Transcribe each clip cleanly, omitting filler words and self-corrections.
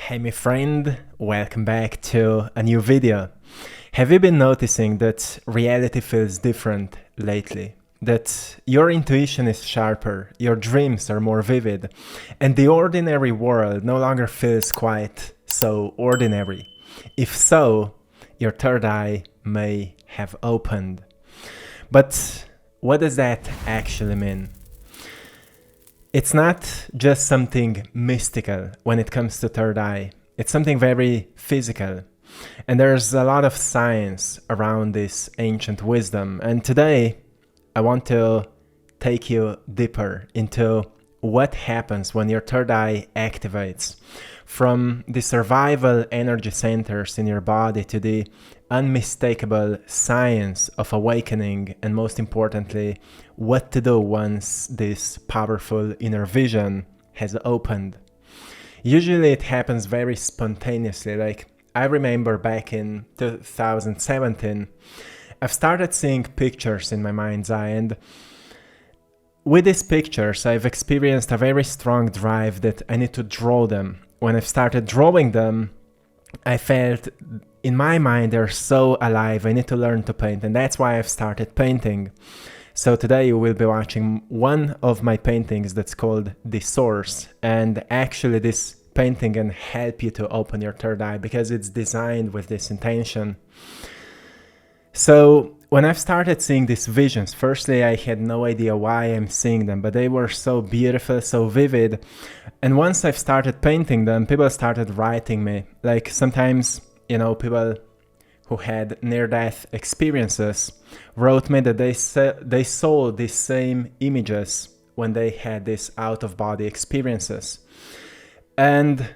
Hey my friend, welcome back to a new video. Have you been noticing that reality feels different lately? That your intuition is sharper, your dreams are more vivid, and the ordinary world no longer feels quite so ordinary? If so, your third eye may have opened. But what does that actually mean? It's not just something mystical when it comes to third eye. It's something very physical. And there's a lot of science around this ancient wisdom. And today, I want to take you deeper into what happens when your third eye activates. From the survival energy centers in your body to the unmistakable science of awakening, and most importantly, what to do once this powerful inner vision has opened. Usually it happens very spontaneously. Like I remember back in 2017, I've started seeing pictures in my mind's eye, and with these pictures, I've experienced a very strong drive that I need to draw them. When I've started drawing them, I felt in my mind they're so alive. I need to learn to paint, and that's why I've started painting. So today you will be watching one of my paintings that's called The Source, and actually this painting can help you to open your third eye because it's designed with this intention. So when I've started seeing these visions, firstly I had no idea why I'm seeing them, but they were so beautiful, so vivid. And once I've started painting them, people started writing me. Like sometimes, people who had near-death experiences wrote me that they saw these same images when they had these out-of-body experiences. And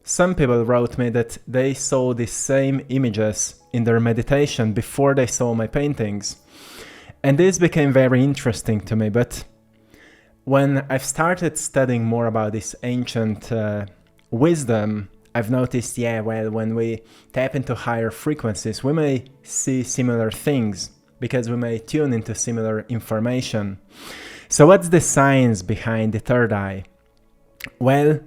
some people wrote me that they saw these same images in their meditation before they saw my paintings. And this became very interesting to me. But when I've started studying more about this ancient wisdom, I've noticed, when we tap into higher frequencies, we may see similar things because we may tune into similar information. So what's the science behind the third eye? Well,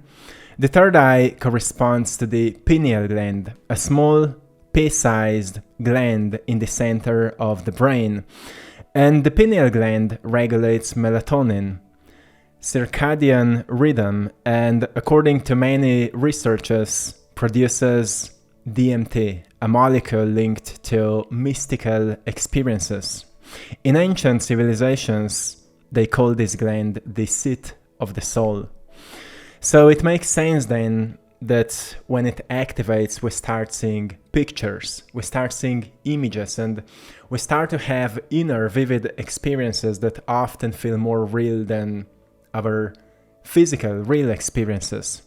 the third eye corresponds to the pineal gland, a small pea-sized gland in the center of the brain. And the pineal gland regulates melatonin, circadian rhythm, and according to many researchers, produces DMT, a molecule linked to mystical experiences. In ancient civilizations, they call this gland the seat of the soul. So it makes sense then that when it activates, we start seeing pictures, we start seeing images, and we start to have inner vivid experiences that often feel more real than our physical, real experiences.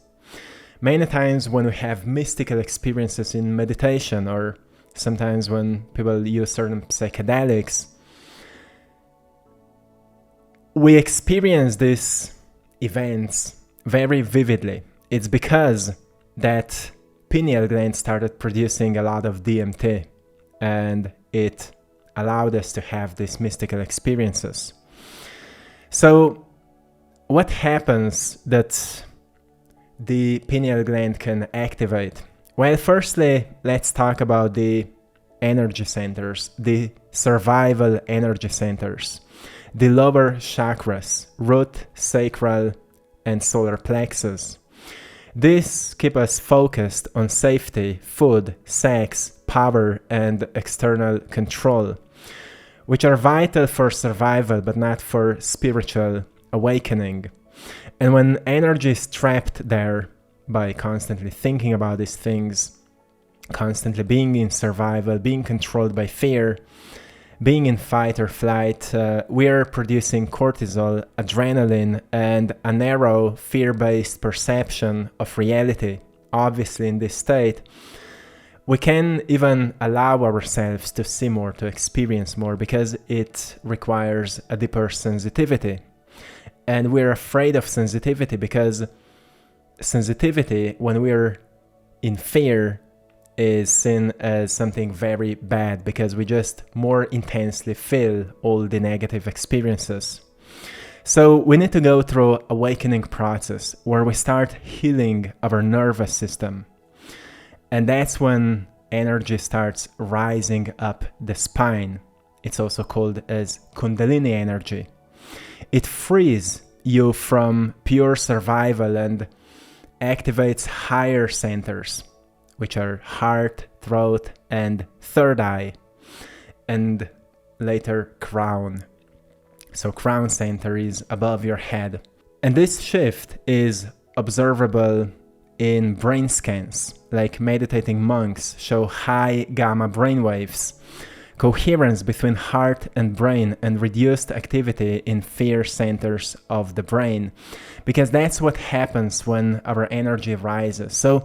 Many times when we have mystical experiences in meditation, or sometimes when people use certain psychedelics, we experience these events very vividly. It's because that pineal gland started producing a lot of DMT, and it allowed us to have these mystical experiences. So what happens that the pineal gland can activate? Well, firstly, let's talk about the energy centers, the survival energy centers, the lower chakras, root, sacral, and solar plexus. These keep us focused on safety, food, sex, power, and external control, which are vital for survival but not for spiritual awakening. And when energy is trapped there by constantly thinking about these things, constantly being in survival, being controlled by fear, being in fight or flight, we are producing cortisol, adrenaline, and a narrow, fear-based perception of reality. Obviously, in this state, we can even allow ourselves to see more, to experience more, because it requires a deeper sensitivity. And we're afraid of sensitivity because sensitivity, when we're in fear, is seen as something very bad because we just more intensely feel all the negative experiences. So we need to go through awakening process where we start healing our nervous system. And that's when energy starts rising up the spine. It's also called as Kundalini energy. It frees you from pure survival and activates higher centers, which are heart, throat, and third eye, and later crown. So crown center is above your head. And this shift is observable in brain scans, like meditating monks show high gamma brainwaves, coherence between heart and brain, and reduced activity in fear centers of the brain, because that's what happens when our energy rises. So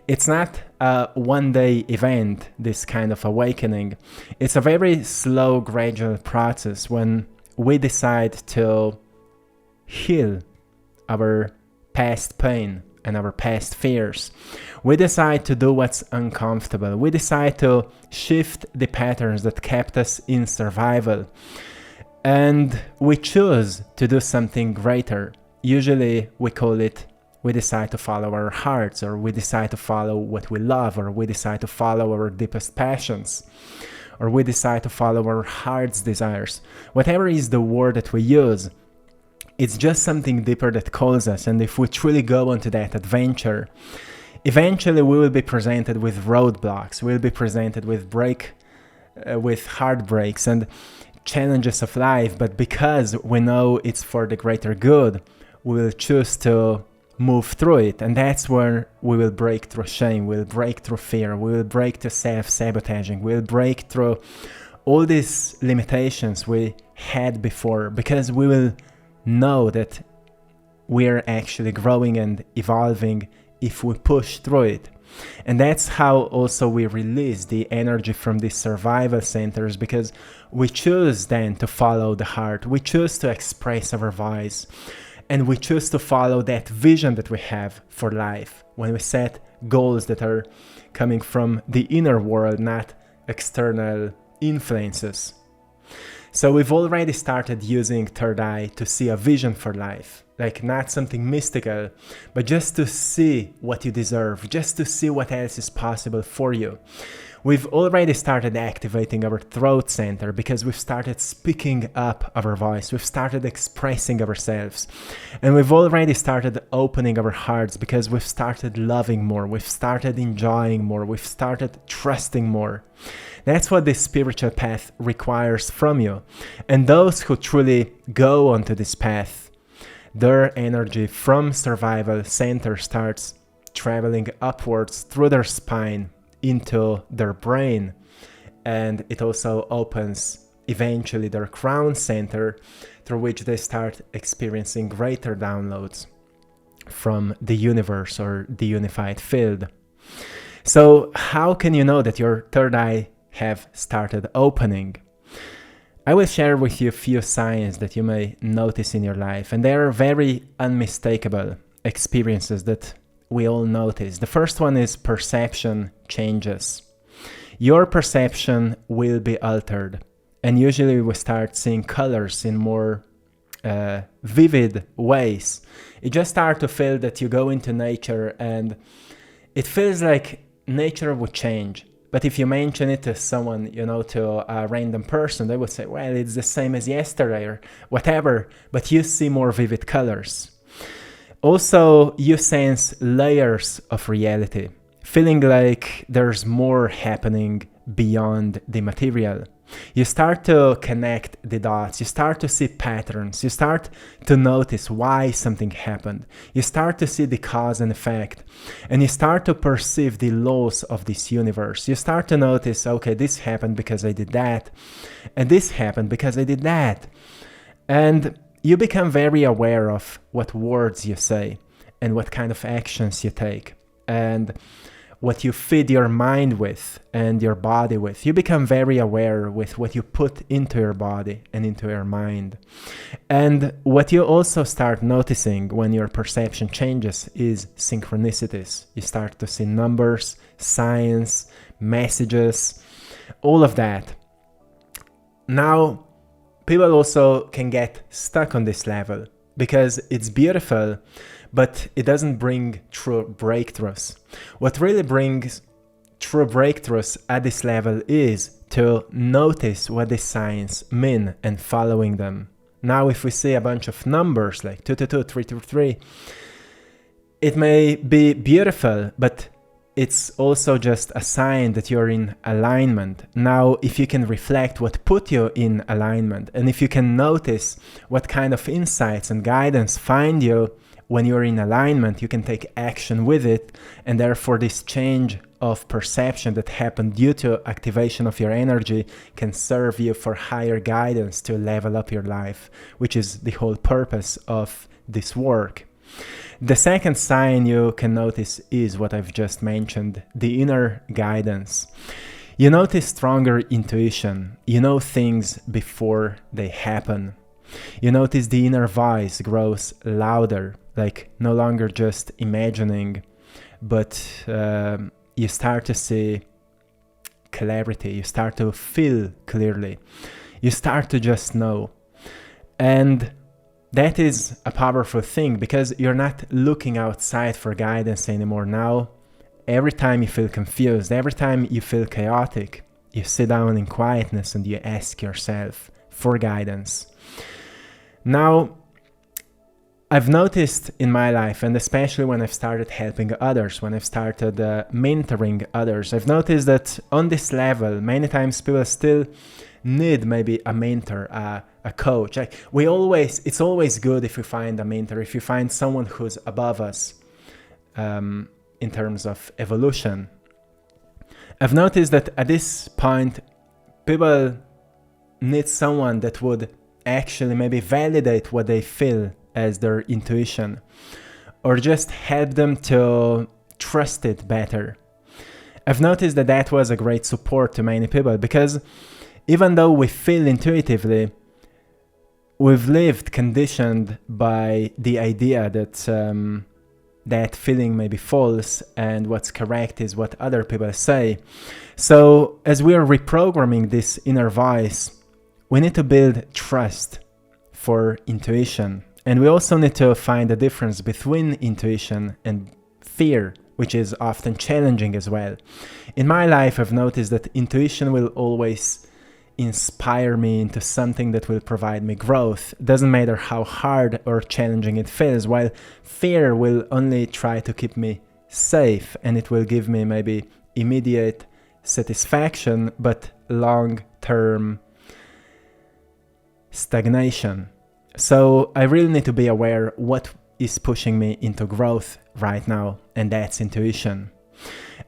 it's not a one-day event, this kind of awakening. It's a very slow, gradual process when we decide to heal our past pain and our past fears. We decide to do what's uncomfortable. We decide to shift the patterns that kept us in survival. And we choose to do something greater. Usually we call it, we decide to follow our hearts, or we decide to follow what we love, or we decide to follow our deepest passions, or we decide to follow our heart's desires. Whatever is the word that we use, it's just something deeper that calls us. And if we truly go onto that adventure, eventually we will be presented with roadblocks. We'll be presented with heartbreaks and challenges of life. But because we know it's for the greater good, we will choose to move through it. And that's where we will break through shame. We'll break through fear. We will break through self-sabotaging. We'll break through all these limitations we had before, because we will know that we're actually growing and evolving if we push through it. And that's how also we release the energy from these survival centers, because we choose then to follow the heart. We choose to express our voice, and we choose to follow that vision that we have for life when we set goals that are coming from the inner world, not external influences. So we've already started using third eye to see a vision for life, like not something mystical, but just to see what you deserve, just to see what else is possible for you. We've already started activating our throat center because we've started speaking up our voice, we've started expressing ourselves, and we've already started opening our hearts because we've started loving more, we've started enjoying more, we've started trusting more. That's what this spiritual path requires from you. And those who truly go onto this path, their energy from survival center starts traveling upwards through their spine into their brain. And it also opens eventually their crown center, through which they start experiencing greater downloads from the universe or the unified field. So how can you know that your third eye have started opening? I will share with you a few signs that you may notice in your life, and they are very unmistakable experiences that we all notice. The first one is perception changes. Your perception will be altered, and usually we start seeing colors in more vivid ways. You just start to feel that you go into nature and it feels like nature would change. But if you mention it to someone, to a random person, they would say, well, it's the same as yesterday or whatever, but you see more vivid colors. Also, you sense layers of reality, feeling like there's more happening beyond the material. You start to connect the dots, you start to see patterns, you start to notice why something happened, you start to see the cause and effect, and you start to perceive the laws of this universe. You start to notice, okay, this happened because I did that, and this happened because I did that. And you become very aware of what words you say and what kind of actions you take and what you feed your mind with and your body with. You become very aware with what you put into your body and into your mind. And what you also start noticing when your perception changes is synchronicities. You start to see numbers, signs, messages, all of that. Now, people also can get stuck on this level because it's beautiful, but it doesn't bring true breakthroughs. What really brings true breakthroughs at this level is to notice what these signs mean and following them. Now, if we see a bunch of numbers like 222, 333, it may be beautiful, but it's also just a sign that you're in alignment. Now, if you can reflect what put you in alignment, and if you can notice what kind of insights and guidance find you when you're in alignment, you can take action with it, and therefore this change of perception that happened due to activation of your energy can serve you for higher guidance to level up your life, which is the whole purpose of this work. The second sign you can notice is what I've just mentioned, the inner guidance. You notice stronger intuition. You know things before they happen. You notice the inner voice grows louder, like no longer just imagining, but you start to see clarity. You start to feel clearly. You start to just know. And that is a powerful thing because you're not looking outside for guidance anymore. Now, every time you feel confused, every time you feel chaotic, you sit down in quietness and you ask yourself for guidance. Now, I've noticed in my life, and especially when I've started helping others, when I've started mentoring others, I've noticed that on this level, many times people still need maybe a mentor, a coach. It's always good if you find a mentor, if you find someone who's above us in terms of evolution. I've noticed that at this point, people need someone that would actually maybe validate what they feel as their intuition, or just help them to trust it better. I've noticed that that was a great support to many people because even though we feel intuitively, we've lived conditioned by the idea that that feeling may be false and what's correct is what other people say. So as we are reprogramming this inner voice, we need to build trust for intuition. And we also need to find the difference between intuition and fear, which is often challenging as well. In my life, I've noticed that intuition will always inspire me into something that will provide me growth. It doesn't matter how hard or challenging it feels, while fear will only try to keep me safe and it will give me maybe immediate satisfaction, but long-term stagnation. So I really need to be aware what is pushing me into growth right now, and that's intuition.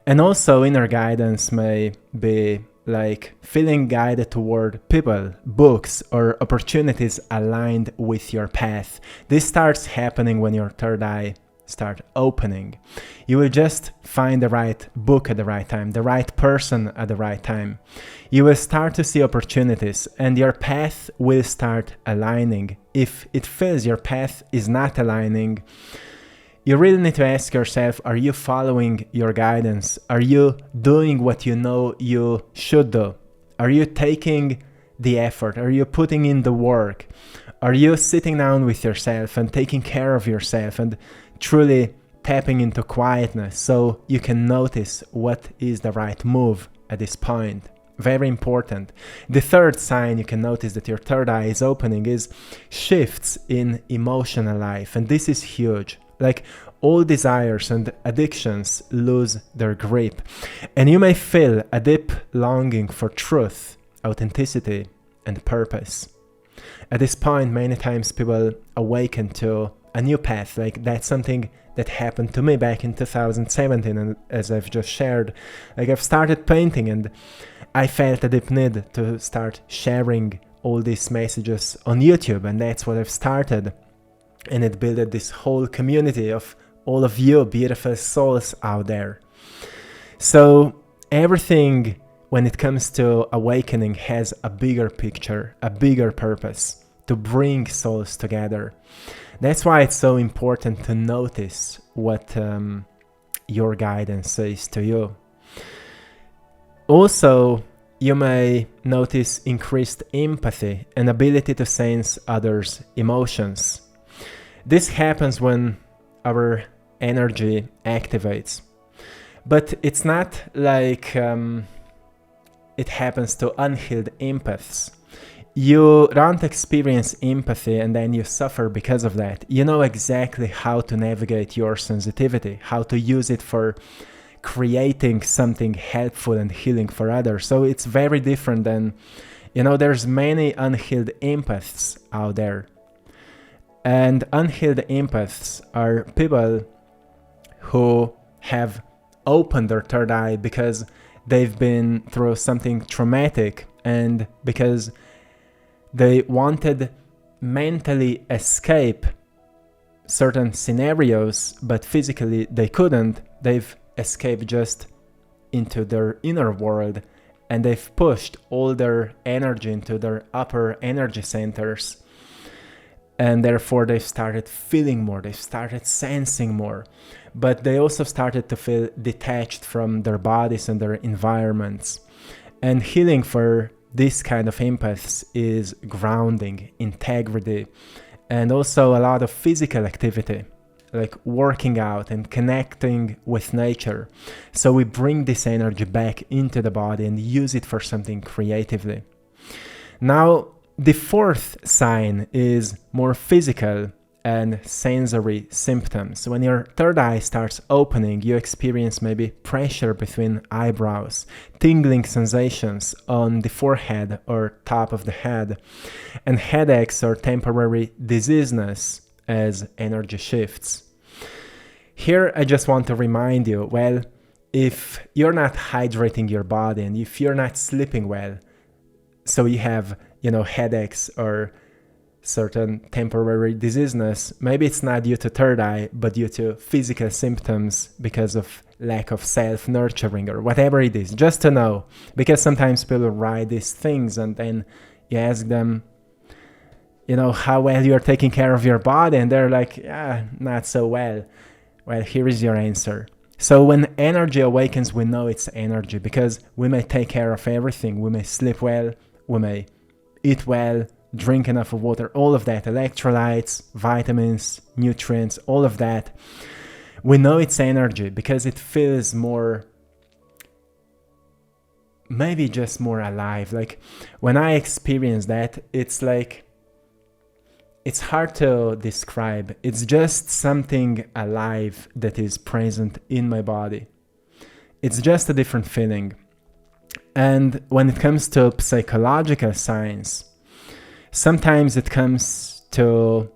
And also inner guidance may be like feeling guided toward people, books, or opportunities aligned with your path. This starts happening when your third eye start opening. You will just find the right book at the right time, the right person at the right time. You will start to see opportunities and your path will start aligning. If it feels your path is not aligning, you really need to ask yourself, are you following your guidance? Are you doing what you know you should do? Are you taking the effort? Are you putting in the work? Are you sitting down with yourself and taking care of yourself and truly tapping into quietness so you can notice what is the right move at this point? Very important. The third sign you can notice that your third eye is opening is shifts in emotional life. And this is huge. Like all desires and addictions lose their grip. And you may feel a deep longing for truth, authenticity, and purpose. At this point, many times people awaken to a new path. Like that's something that happened to me back in 2017. And as I've just shared, like I've started painting and I felt a deep need to start sharing all these messages on YouTube. And that's what I've started. And it built this whole community of all of you beautiful souls out there. So everything when it comes to awakening has a bigger picture, a bigger purpose to bring souls together. That's why it's so important to notice what your guidance says to you. Also, you may notice increased empathy and ability to sense others' emotions. This happens when our energy activates. But it's not like it happens to unhealed empaths. You don't experience empathy and then you suffer because of that. You know exactly how to navigate your sensitivity, how to use it for creating something helpful and healing for others. So it's very different than, there's many unhealed empaths out there. And unhealed empaths are people who have opened their third eye because they've been through something traumatic and because they wanted mentally escape certain scenarios, but physically they couldn't. They've escaped just into their inner world and they've pushed all their energy into their upper energy centers. And therefore they've started feeling more, they've started sensing more. But they also started to feel detached from their bodies and their environments. And healing for this kind of empaths is grounding, integrity, and also a lot of physical activity, like working out and connecting with nature. So we bring this energy back into the body and use it for something creatively. Now, the fourth sign is more physical and sensory symptoms. When your third eye starts opening, you experience maybe pressure between eyebrows, tingling sensations on the forehead or top of the head, and headaches or temporary dizziness as energy shifts. Here, I just want to remind you, if you're not hydrating your body and if you're not sleeping well, so you have, headaches or certain temporary dizziness, maybe it's not due to third eye, but due to physical symptoms because of lack of self-nurturing or whatever it is, just to know. Because sometimes people write these things and then you ask them, how well you're taking care of your body, and they're like, yeah, not so well. Well, here is your answer. So when energy awakens, we know it's energy because we may take care of everything. We may sleep well, we may eat well, drink enough of water, all of that, electrolytes, vitamins, nutrients, all of that. We know it's energy because it feels more, maybe just more alive. Like when I experience that, it's like, it's hard to describe. It's just something alive that is present in my body. It's just a different feeling. And when it comes to psychological science, sometimes it comes to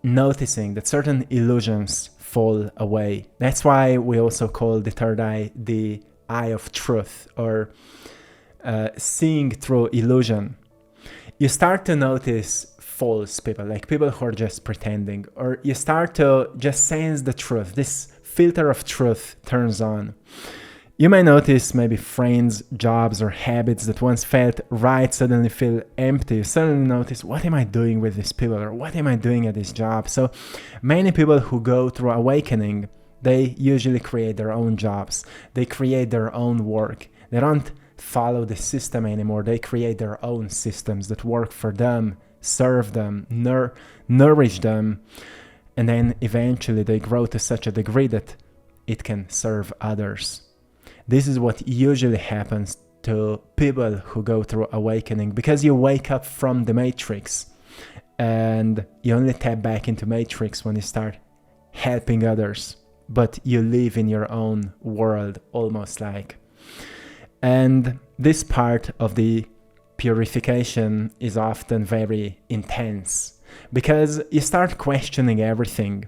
noticing that certain illusions fall away. That's why we also call the third eye the eye of truth, or seeing through illusion. You start to notice false people, like people who are just pretending, or you start to just sense the truth. This filter of truth turns on. You may notice maybe friends, jobs, or habits that once felt right suddenly feel empty. You suddenly notice, what am I doing with these people? Or what am I doing at this job? So many people who go through awakening, they usually create their own jobs. They create their own work. They don't follow the system anymore. They create their own systems that work for them, serve them, nourish them. And then eventually they grow to such a degree that it can serve others. This is what usually happens to people who go through awakening, because you wake up from the matrix and you only tap back into matrix when you start helping others, but you live in your own world almost like. And this part of the purification is often very intense because you start questioning everything.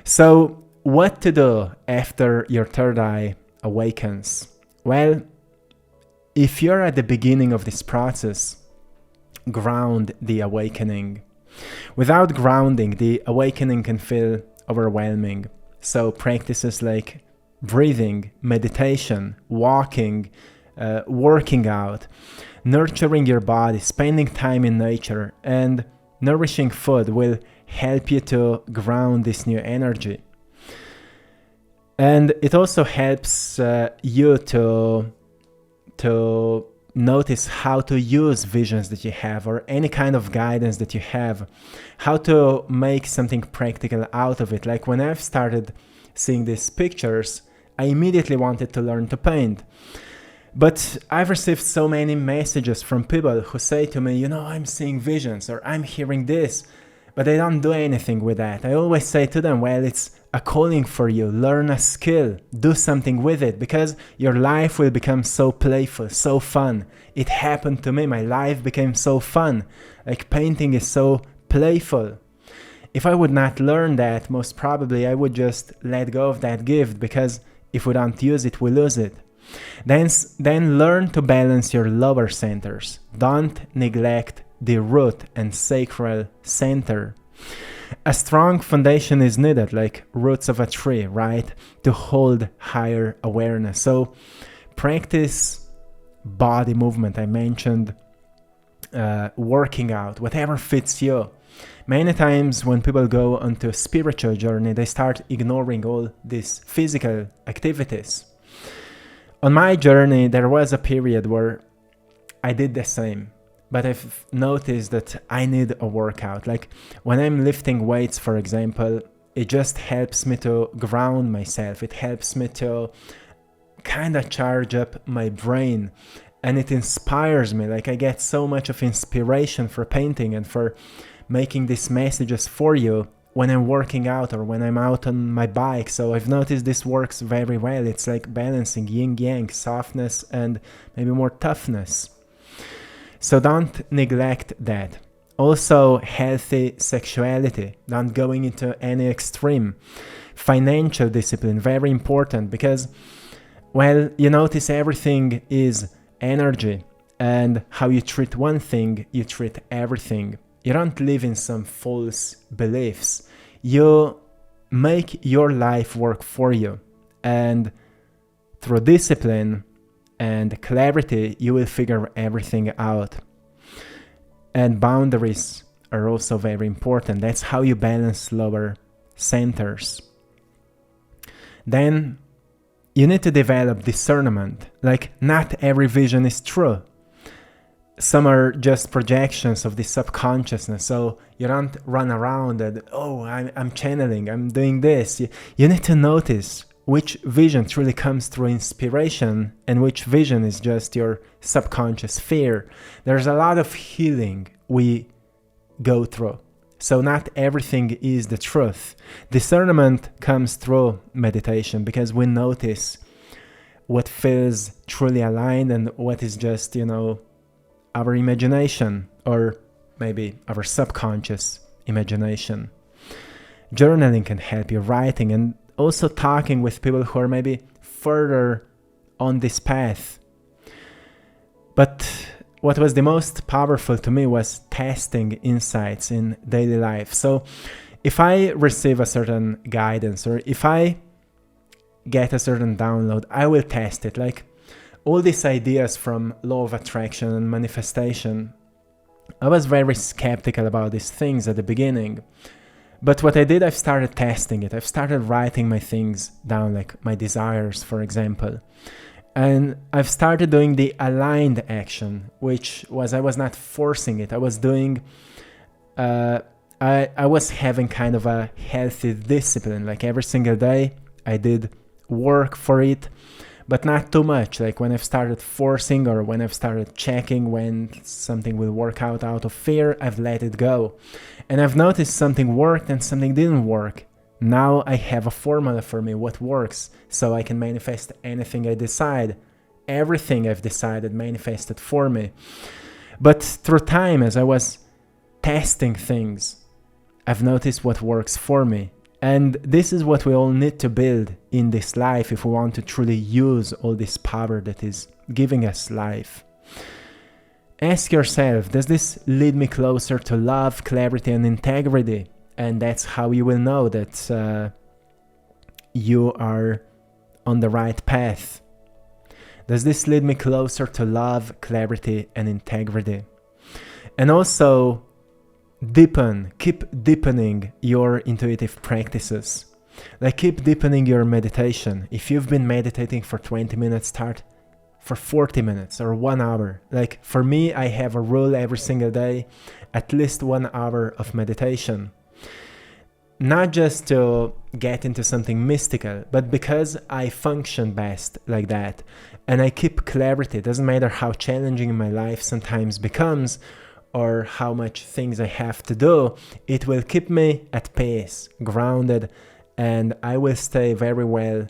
So what to do after your third eye awakens? Well, if you're at the beginning of this process, ground the awakening. Without grounding, the awakening can feel overwhelming. So practices like breathing, meditation, walking, working out, nurturing your body, spending time in nature, and nourishing food will help you to ground this new energy. And it also helps you to to notice how to use visions that you have or any kind of guidance that you have, how to make something practical out of it. Like when I've started seeing these pictures, I immediately wanted to learn to paint. But I've received so many messages from people who say to me, I'm seeing visions or I'm hearing this, but they don't do anything with that. I always say to them, well, it's a calling for you. Learn a skill, do something with it, because your life will become so playful, so fun. It happened to me. My life became so fun. Like painting is so playful. If I would not learn that, most probably I would just let go of that gift, because if we don't use it, we lose it. Then learn to balance your lower centers. Don't neglect the root and sacral center. A strong foundation is needed, like roots of a tree, right? To hold higher awareness. So practice body movement. I mentioned working out, whatever fits you. Many times when people go onto a spiritual journey, they start ignoring all these physical activities. On my journey, there was a period where I did the same, but I've noticed that I need a workout. Like when I'm lifting weights, for example, it just helps me to ground myself. It helps me to kind of charge up my brain, and it inspires me. Like I get so much of inspiration for painting and for making these messages for you when I'm working out or when I'm out on my bike. So I've noticed this works very well. It's like balancing yin-yang, softness and maybe more toughness. So don't neglect that. Also, healthy sexuality. Don't going into any extreme. Financial discipline, very important, because, well, you notice everything is energy, and how you treat one thing, you treat everything. You don't live in some false beliefs. You make your life work for you. And through discipline and clarity, you will figure everything out. And boundaries are also very important. That's how you balance lower centers. Then you need to develop discernment. Like not every vision is true. Some are just projections of the subconsciousness. So you don't run around and, I'm channeling, I'm doing this. You need to notice which vision truly comes through inspiration and which vision is just your subconscious fear. There's a lot of healing we go through. So not everything is the truth. Discernment comes through meditation, because we notice what feels truly aligned and what is just, our imagination, or maybe our subconscious imagination. Journaling can help you, writing, and also talking with people who are maybe further on this path. But what was the most powerful to me was testing insights in daily life. So if I receive a certain guidance, or if I get a certain download, I will test it. Like all these ideas from law of attraction and manifestation, I was very skeptical about these things at the beginning. But what I did, I've started testing it. I've started writing my things down, like my desires, for example. And I've started doing the aligned action, which was, I was not forcing it. I was doing, I was having kind of a healthy discipline. Like every single day, I did work for it, but not too much. Like when I've started forcing, or when I've started checking when something will work out of fear, I've let it go. And I've noticed something worked and something didn't work. Now I have a formula for me, what works, so I can manifest anything I decide. Everything I've decided manifested for me. But through time, as I was testing things, I've noticed what works for me. And this is what we all need to build in this life if we want to truly use all this power that is giving us life. Ask yourself, does this lead me closer to love, clarity, and integrity? And that's how you will know that you are on the right path. Does this lead me closer to love, clarity, and integrity? And also, keep deepening your intuitive practices. Like keep deepening your meditation. If you've been meditating for 20 minutes, start for 40 minutes or 1 hour. Like for me, I have a rule every single day, at least 1 hour of meditation. Not just to get into something mystical, but because I function best like that. And I keep clarity. It doesn't matter how challenging my life sometimes becomes or how much things I have to do. It will keep me at peace, grounded, and I will stay very well,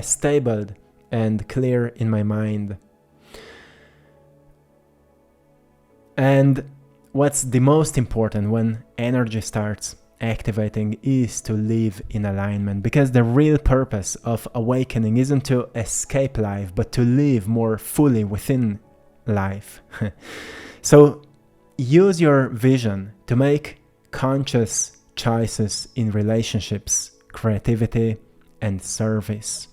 stable and clear in my mind. And what's the most important when energy starts activating is to live in alignment, because the real purpose of awakening isn't to escape life, but to live more fully within life. So use your vision to make conscious choices in relationships, creativity, and service.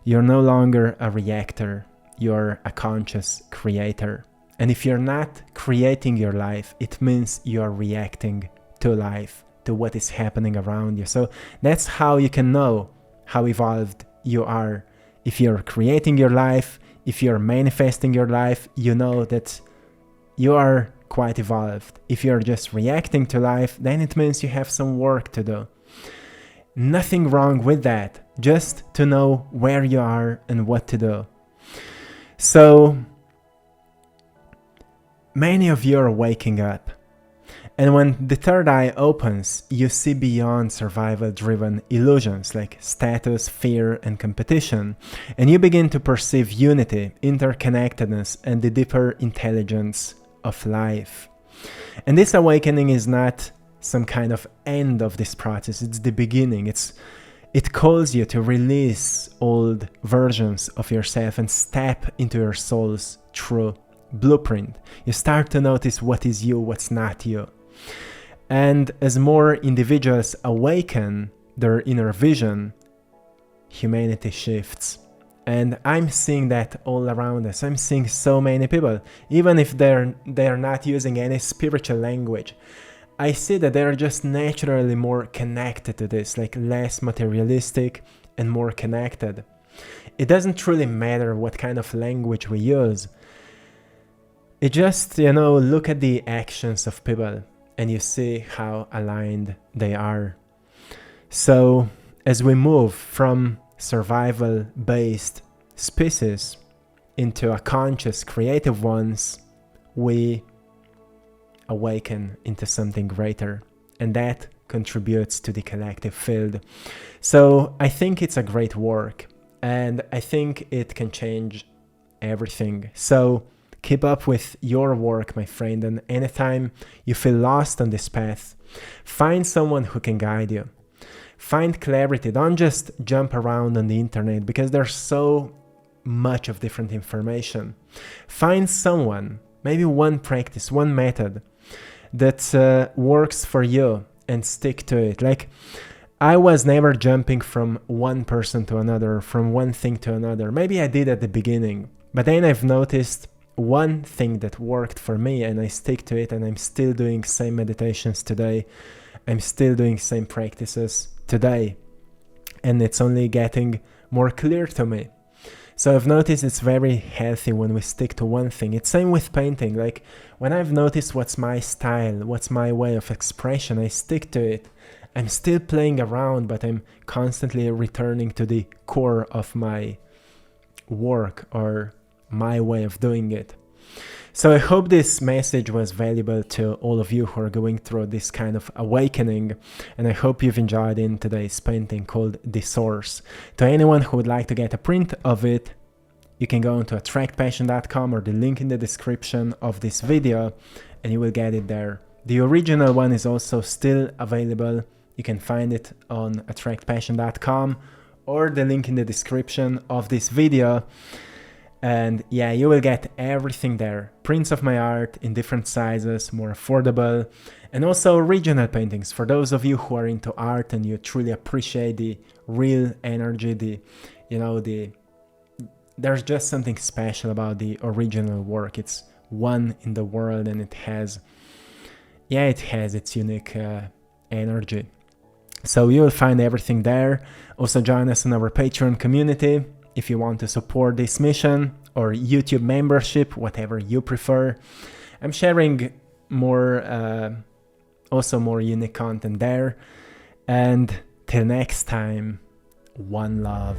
You're no longer a reactor, you're a conscious creator. And if you're not creating your life, it means you're reacting to life, to what is happening around you. So that's how you can know how evolved you are. If you're creating your life, if you're manifesting your life, you know that you are quite evolved. If you're just reacting to life, then it means you have some work to do. Nothing wrong with that, just to know where you are and what to do. So many of you are waking up. And when the third eye opens, you see beyond survival-driven illusions like status, fear, and competition, and you begin to perceive unity, interconnectedness, and the deeper intelligence of life. And this awakening is not some kind of end of this process, it's the beginning. It calls you to release old versions of yourself and step into your soul's true blueprint. You start to notice what is you, what's not you. And as more individuals awaken their inner vision, humanity shifts. And I'm seeing that all around us. I'm seeing so many people, even if they're not using any spiritual language. I see that they're just naturally more connected to this, like less materialistic and more connected. It doesn't truly matter what kind of language we use. It just, look at the actions of people and you see how aligned they are. So as we move from survival-based species into a conscious, creative ones, we awaken into something greater, and that contributes to the collective field. So I think it's a great work, and I think it can change everything. So keep up with your work, my friend, and anytime you feel lost on this path, find someone who can guide you. Find clarity. Don't just jump around on the internet, because there's so much of different information. Find someone, maybe one practice, one method that works for you, and stick to it. Like, I was never jumping from one person to another, from one thing to another. Maybe I did at the beginning, but then I've noticed one thing that worked for me and I stick to it, and I'm still doing same meditations today. I'm still doing same practices today, and it's only getting more clear to me. So I've noticed it's very healthy when we stick to one thing. It's same with painting. Like, when I've noticed what's my style, what's my way of expression, I stick to it. I'm still playing around, but I'm constantly returning to the core of my work or my way of doing it. So I hope this message was valuable to all of you who are going through this kind of awakening, and I hope you've enjoyed in today's painting called The Source. To anyone who would like to get a print of it, you can go onto AttractPassion.com or the link in the description of this video, and you will get it there. The original one is also still available. You can find it on AttractPassion.com or the link in the description of this video. And yeah, you will get everything there. Prints of my art in different sizes, more affordable, and also original paintings for those of you who are into art and you truly appreciate the real energy, there's just something special about the original work. It's one in the world, and it has its unique energy. So you will find everything there. Also join us in our Patreon community if you want to support this mission. or YouTube membership, whatever you prefer. I'm sharing more, also more unique content there. And till next time, one love.